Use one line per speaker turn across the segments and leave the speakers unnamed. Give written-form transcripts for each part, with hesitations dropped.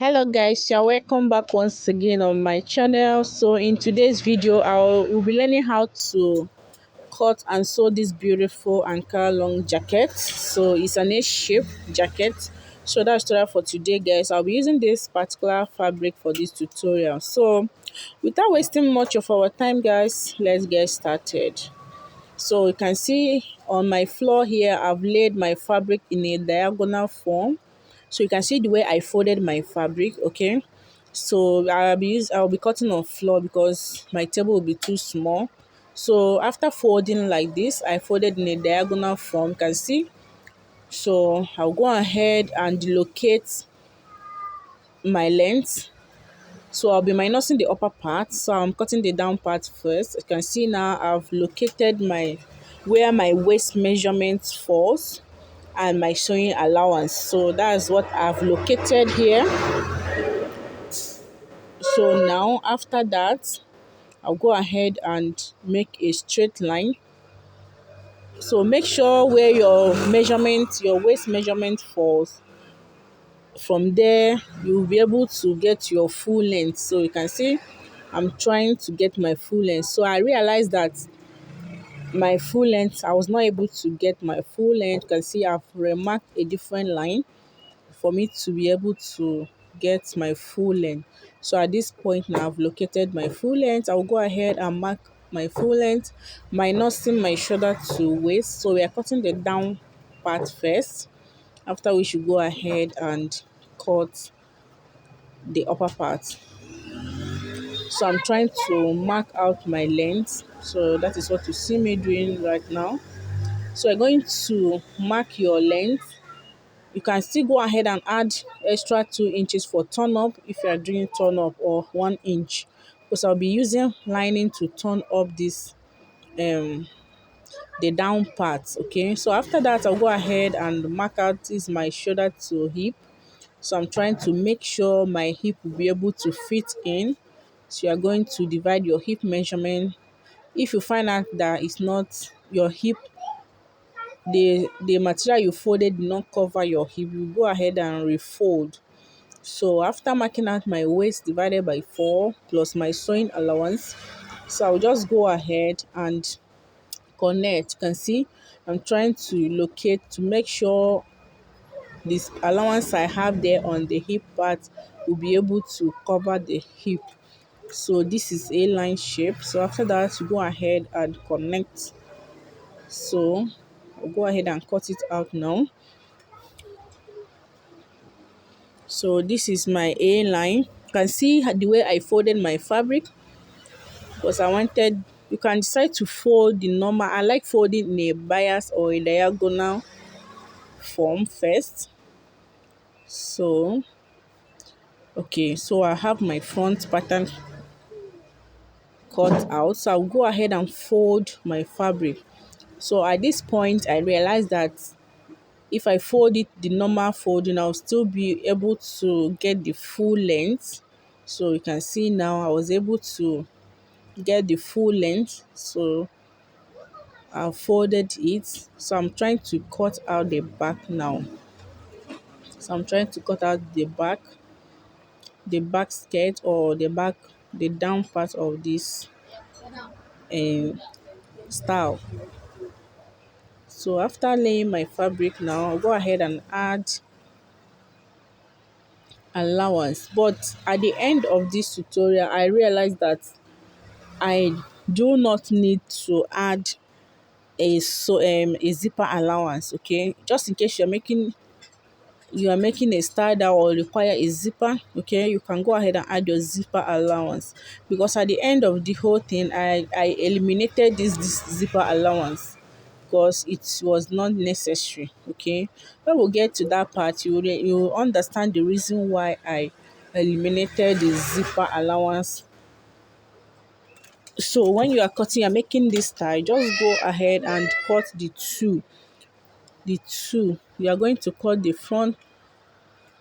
Hello guys, you're welcome back once again on my channel. So in today's video we'll be learning how to cut and sew this beautiful Ankara long jacket. So it's an A shape jacket. So that's tutorial for today guys. I'll be using this particular fabric for this tutorial. So without wasting much of our time guys, let's get started. So you can see on my floor here, I've laid my fabric in a diagonal form. So you can see the way I folded my fabric, okay? So I'll be cutting on floor because my table will be too small. So after folding like this, I folded in a diagonal form, you can see. So I'll go ahead and locate my length. So I'll be minusing the upper part. So I'm cutting the down part first. You can see now I've located my where my waist measurement falls and my sewing allowance. So that's what I've located here. So now after that, I'll go ahead and make a straight line. So make sure where your waist measurement falls. From there, you'll be able to get your full length. So you can see I'm trying to get my full length. So I realized that my full length, I was not able to get my full length. You can see I've remarked a different line for me to be able to get my full length. So at this point now I've located my full length. I'll go ahead and mark my full length, minusing my shoulder to waist. So we are cutting the down part first. After we should go ahead and cut the upper part. So I'm trying to mark out my length. So that is what you see me doing right now. So you're going to mark your length. You can still go ahead and add extra 2 inches for turn up if you are doing turn up, or 1 inch, because I'll be using lining to turn up this um the down part. Okay, so after that I'll go ahead and mark out this my shoulder to hip. So I'm trying to make sure my hip will be able to fit in. So you are going to divide your hip measurement. If you find out that it's not your hip, the material you folded did not cover your hip, you go ahead and refold. So after marking out my waist divided by 4 plus my sewing allowance, so I'll just go ahead and connect. You can see I'm trying to locate to make sure this allowance I have there on the hip part will be able to cover the hip. So this is a line shape. So after that, you go ahead and connect. So I'll go ahead and cut it out now. So this is my A line. You can see the way I folded my fabric, because I wanted, you can decide to fold the normal. I like folding in a bias or a diagonal form first. So okay, so I have my front pattern cut out. So I'll go ahead and fold my fabric. So at this point, I realized that if I fold it the normal folding, I'll still be able to get the full length. So you can see now I was able to get the full length. So I folded it. So I'm trying to cut out the back now. So I'm trying to cut out the back skirt, or the down part of this um, style. So after laying my fabric now, I'll go ahead and add allowance. But at the end of this tutorial, I realized that I do not need to add a zipper allowance. Okay, just in case you are making a style that will require a zipper, okay, you can go ahead and add your zipper allowance, because at the end of the whole thing I eliminated this zipper allowance because it was not necessary. Okay, when we get to that part, you will understand the reason why I eliminated the zipper allowance. So when you are cutting, you're making this style, just go ahead and cut the two. You are going to cut the front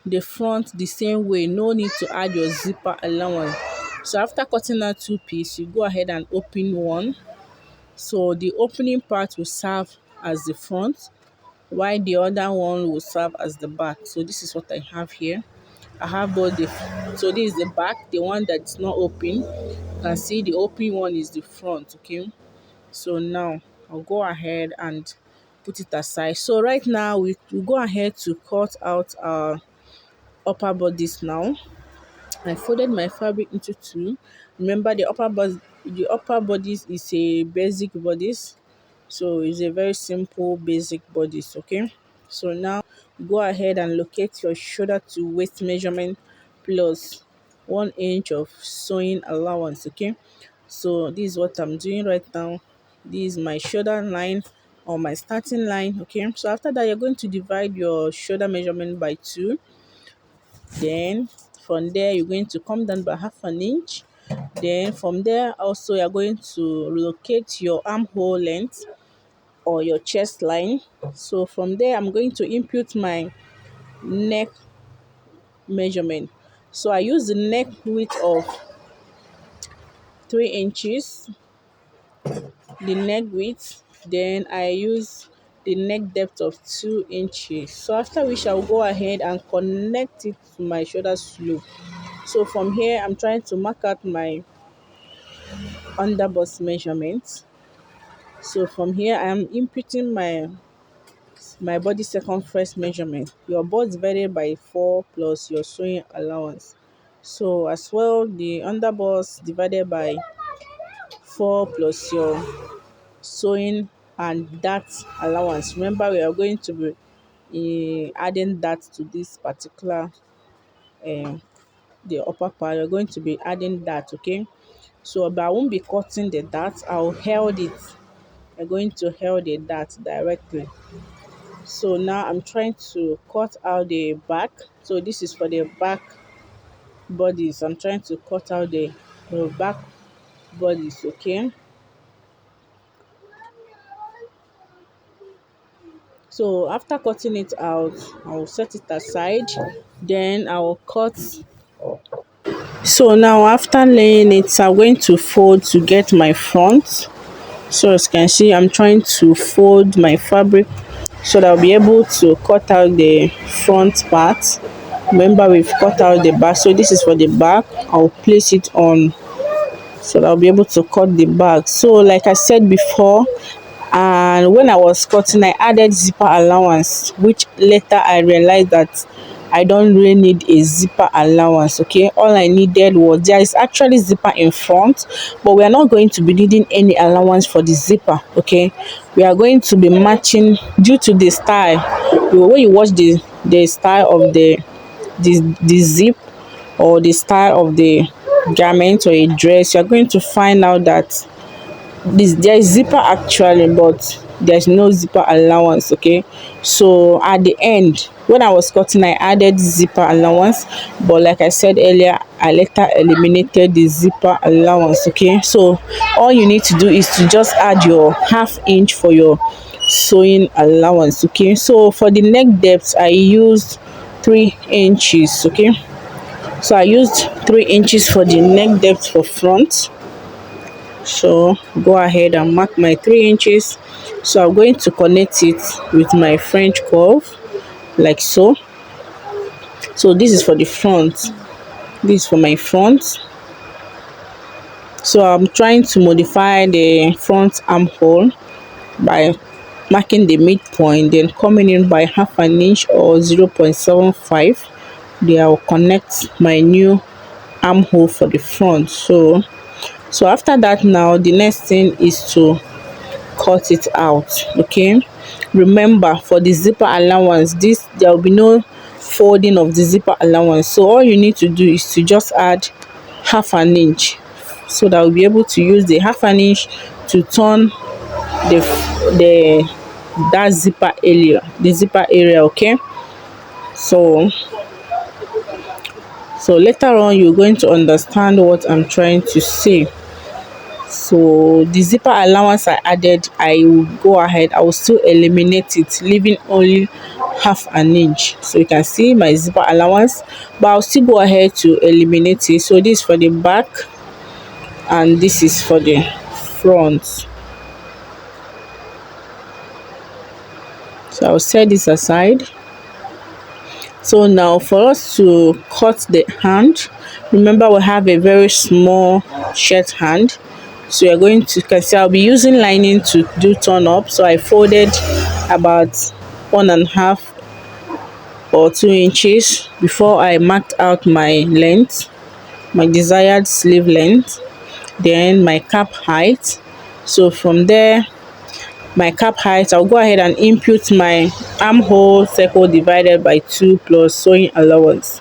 the same way, no need to add your zipper allowance. So after cutting out two pieces, you go ahead and open one. So the opening part will serve as the front, while the other one will serve as the back. So this is what I have here. I have both the, so this is the back, the one that's not open. You can see the open one is the front, okay? So now I'll go ahead and put it aside. So right now we go ahead to cut out our upper bodice now. I folded my fabric into two. Remember the upper bodice is a basic bodice. So it's a very simple basic bodice, okay? So now go ahead and locate your shoulder to waist measurement plus 1 inch of sewing allowance, okay? So this is what I'm doing right now. This is my shoulder line or my starting line, okay? So after that, you're going to divide your shoulder measurement by two. Then from there, you're going to come down by half an inch. Then from there, also you're going to locate your armhole length or your chest line. So from there, I'm going to input my neck measurement. So I use the neck width of 3 inches, the neck width. Then I use the neck depth of 2 inches. So after which I'll go ahead and connect it to my shoulder slope. So from here, I'm trying to mark out my underbust measurement. So from here, I'm inputting my body circumference measurement. Your bust divided by 4 plus your sewing allowance. So as well, the underbust divided by 4 plus your sewing and that allowance. Remember, we are going to be adding that to this particular um the upper part. We're going to be adding that, okay? So but I won't be cutting the dart. I'll held it. I'm going to held the dart directly. So now I'm trying to cut out the back. So this is for the back bodies. I'm trying to cut out the back bodies, okay? So after cutting it out, I'll set it aside. Then I'll cut. So now after laying it, I'm going to fold to get my front. So as you can see, I'm trying to fold my fabric so that I'll be able to cut out the front part. Remember, we've cut out the back, so this is for the back. I'll place it on so that I'll be able to cut the back. So like I said before, and when I was cutting, I added zipper allowance, which later I realized that I don't really need a zipper allowance, okay? All I needed was, there is actually zipper in front, but we are not going to be needing any allowance for the zipper, okay? We are going to be matching due to the style. When you watch the style of the zip or the style of the garment or a dress, you're going to find out that there is zipper actually, but there's no zipper allowance, okay? So at the end, when I was cutting, I added zipper allowance, but like I said earlier, I later eliminated the zipper allowance, okay? So all you need to do is to just add your half inch for your sewing allowance, okay? So for the neck depth, I used 3 inches, okay? So I used 3 inches for the neck depth for front. So go ahead and mark my 3 inches. So I'm going to connect it with my French curve like so. So this is for the front, this is for my front. So I'm trying to modify the front armhole by marking the midpoint, then coming in by half an inch or 0.75. Then I'll connect my new armhole for the front. So after that, now the next thing is to cut it out, okay? Remember, for the zipper allowance, there will be no folding of the zipper allowance. So all you need to do is to just add half an inch, so that we'll be able to use the half an inch to turn the that zipper area, okay? So later on, you're going to understand what I'm trying to say. So the zipper allowance I added, I will go ahead, I will still eliminate it, leaving only half an inch. So you can see my zipper allowance, but I'll still go ahead to eliminate it. So this is for the back and this is for the front. So I'll set this aside. So now for us to cut the hand, remember we have a very small shirt hand. So you're going to, can see I'll be using lining to do turn up. So I folded about 1.5 or 2 inches before I marked out my length, my desired sleeve length, then my cap height. So from there, my cap height, I'll go ahead and input my armhole circle divided by 2 plus sewing allowance.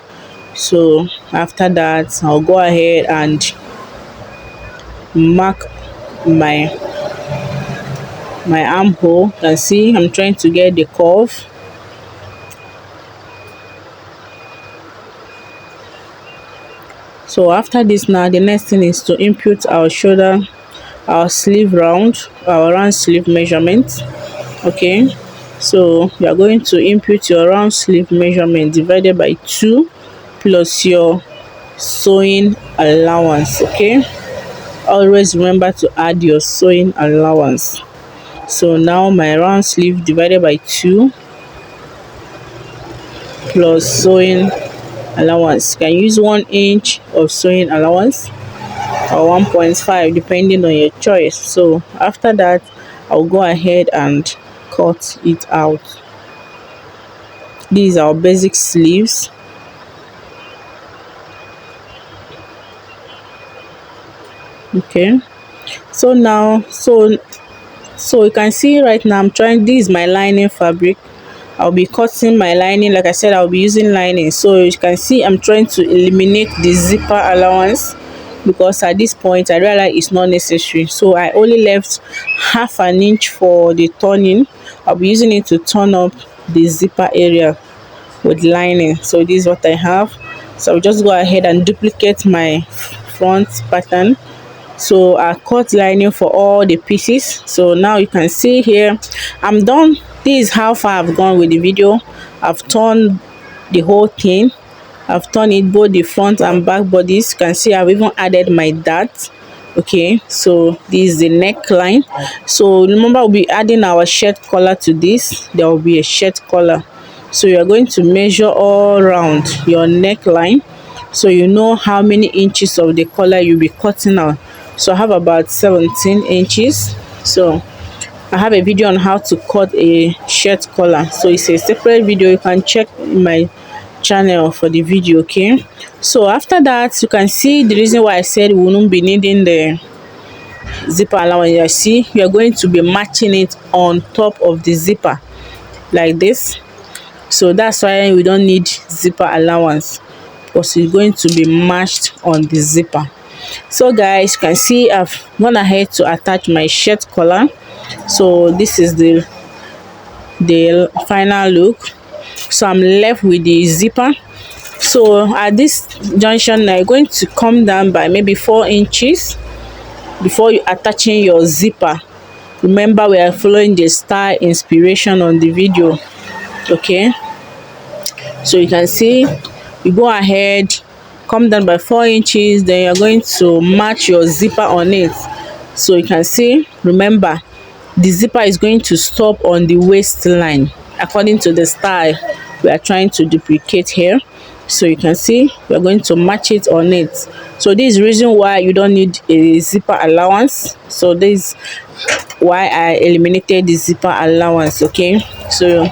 So after that, I'll go ahead and mark my armhole. You can see I'm trying to get the curve. So after this, now the next thing is to input our shoulder, our sleeve round, our round sleeve measurement. Okay, so you are going to input your round sleeve measurement divided by 2 plus your sewing allowance. Okay, always remember to add your sewing allowance. So now my round sleeve divided by 2 plus sewing allowance. You can use 1 inch of sewing allowance or 1.5 depending on your choice. So after that, I'll go ahead and cut it out. These are our basic sleeves. Okay, so now so you can see right now I'm trying, this is my lining fabric. I'll be cutting my lining. Like I said, I'll be using lining. So you can see I'm trying to eliminate the zipper allowance because at this point I realize it's not necessary. So I only left 1/2 inch for the turning. I'll be using it to turn up the zipper area with lining. So this is what I have. So I'll just go ahead and duplicate my front pattern. So I cut lining for all the pieces. So now you can see here I'm done. This is how far I've gone with the video. I've turned the whole thing. I've turned it, both the front and back bodies. You can see I've even added my dart. Okay, so this is the neckline. So remember, we'll be adding our shirt collar to this. There will be a shirt collar. So you're going to measure all around your neckline so you know how many inches of the collar you'll be cutting out. So I have about 17 inches. So I have a video on how to cut a shirt collar. So it's a separate video. You can check my channel for the video. Okay, so after that, you can see the reason why I said we won't be needing the zipper allowance. You see, you are going to be matching it on top of the zipper like this. So that's why we don't need zipper allowance, because it's going to be matched on the zipper. So guys, you can see I've gone ahead to attach my shirt collar. So this is the final look. So I'm left with the zipper. So at this junction, I'm going to come down by maybe 4 inches before you attaching your zipper. Remember, we are following the style inspiration on the video. Okay, so you can see you go ahead, come down by 4 inches, then you're going to match your zipper on it. So you can see, remember, the zipper is going to stop on the waistline according to the style we are trying to duplicate here. So you can see we're going to match it on it. So this is the reason why you don't need a zipper allowance. So this is why I eliminated the zipper allowance. Okay, so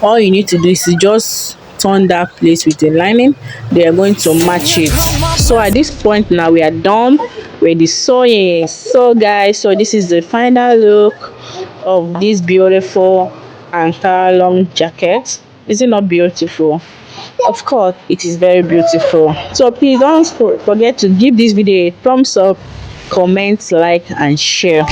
all you need to do is to just turn that place with the lining. They are going to match it. So at this point now we are done with the sewing. So guys, so this is the final look of this beautiful Ankara long jacket. Is it not beautiful? Of course it is very beautiful. So please don't forget to give this video a thumbs up, comment, like and share.